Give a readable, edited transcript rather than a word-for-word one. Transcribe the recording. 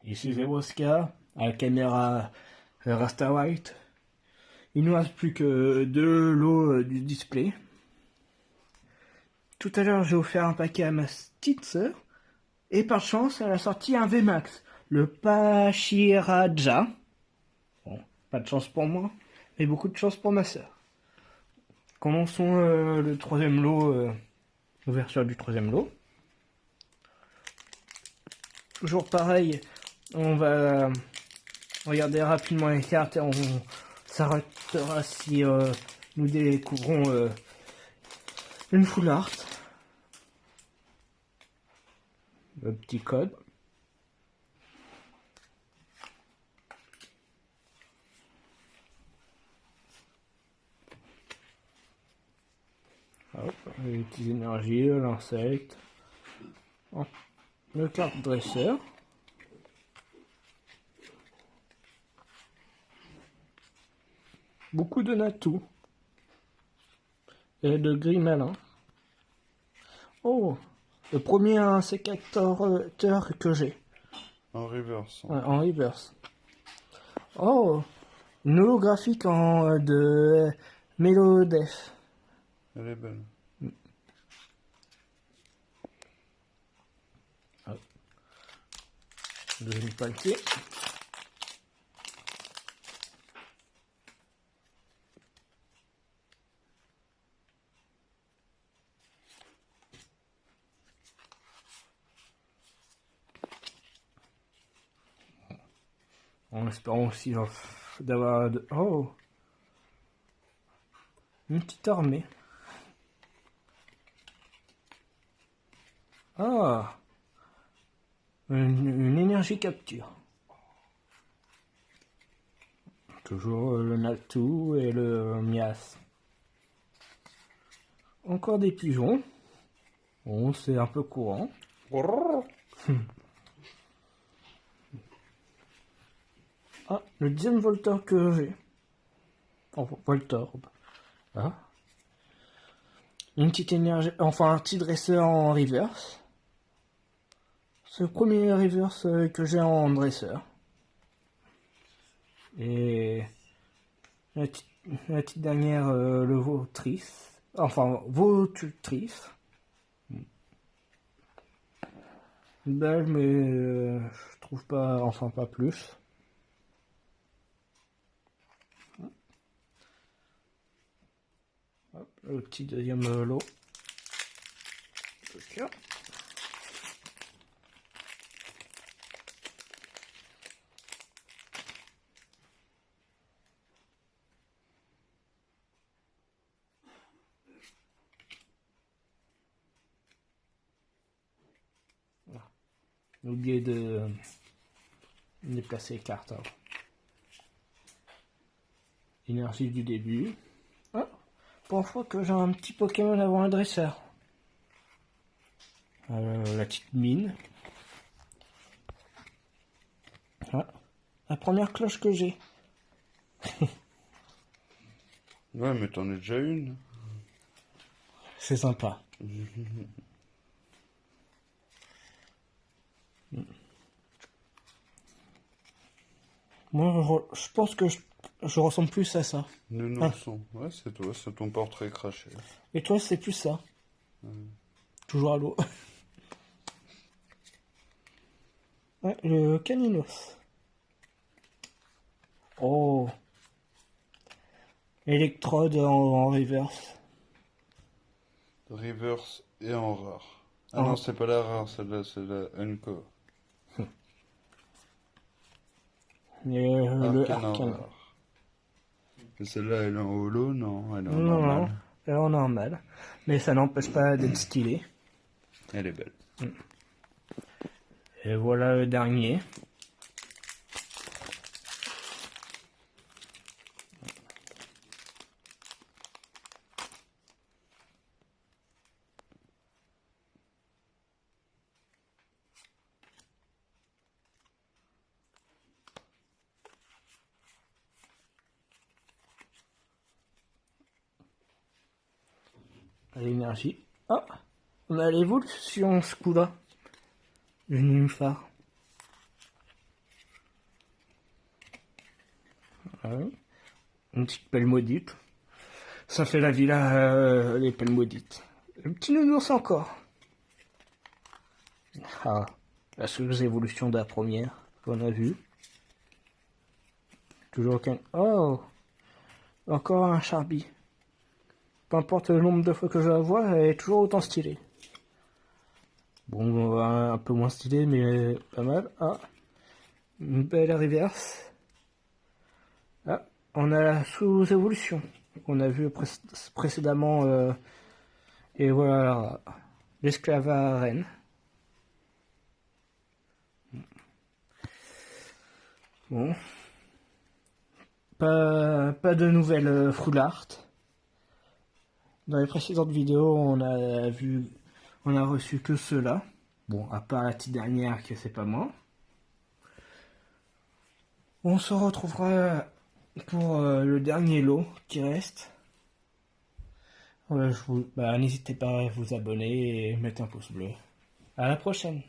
Ici Zebroska, à la caméra Rasta White. Il nous reste plus que 2 lots du display. Tout à l'heure, j'ai offert un paquet à ma petite sœur. Et par chance, elle a sorti un VMAX, le Pachiraja. Bon, pas de chance pour moi, mais beaucoup de chance pour ma sœur. Commençons le troisième lot, l'ouverture du troisième lot. Toujours pareil, on va regarder rapidement les cartes et on s'arrêtera si nous découvrons une full art. Le petit code. Hop, les petites énergies, l'insecte. Oh, le carte dresseur. Beaucoup de Natou. Et de gris malin. Oh, le premier insécateur que j'ai. En reverse. Ouais, en reverse. Oh, une holographique de Melodef. Elle est belle. Deuxième paquet. En espérant aussi d'avoir de... Oh, une petite armée. Ah, une énergie capture. Toujours le Natou et le Mias. Encore des pigeons. Bon, c'est un peu courant. Ah, le deuxième Voltor que j'ai. Oh, Voltor. Ah. Une petite énergie, enfin un petit dresseur en reverse. C'est le premier reverse que j'ai en dresseur. Et la petite dernière, le vautrice. Enfin, vautrice. Belle, mais je trouve pas, enfin pas plus. Hop, le petit deuxième lot. Okay. J'ai oublié de déplacer les cartes. Alors. Énergie du début. Ah, pour une fois que j'ai un petit Pokémon avant un dresseur. La petite mine. Ah, la première cloche que j'ai. Ouais, mais t'en as déjà une. C'est sympa. Moi, je pense que je ressemble plus à ça. Nounourson. Ouais, c'est toi, c'est ton portrait craché. Et toi, c'est plus ça. Toujours à l'eau. Ouais, le Caninos. Oh. Électrode en reverse. Reverse et en rare. Ah En- non, c'est pas la rare, celle-là, c'est la encore. Et le Arcane en Arcane. rare. Et celle-là, elle est en holo, non, elle est en Non, non, normal. elle est en normal. Mais ça n'empêche pas d'être stylé. Elle est belle. Et voilà le dernier. L'énergie. Ah, on a l'évolution ce coup-là. Le Nymphar. Hein. Une petite pelle maudite. Ça fait la villa, les pelles maudites. Le petit nounours encore. Ah, la sous-évolution de la première qu'on a vue. Toujours aucun... Oh, encore un Charby. Peu importe le nombre de fois que je la vois, elle est toujours autant stylée. Bon, un peu moins stylée, mais pas mal. Ah, une belle reverse. Ah, on a la sous-évolution. On a vu précédemment. Et voilà, l'esclave à Rennes. Bon, pas de nouvelles full art. Dans les précédentes vidéos, on a reçu que ceux-là. Bon, à part la petite dernière que c'est pas moi. On se retrouvera pour le dernier lot qui reste. N'hésitez pas à vous abonner et mettre un pouce bleu. À la prochaine.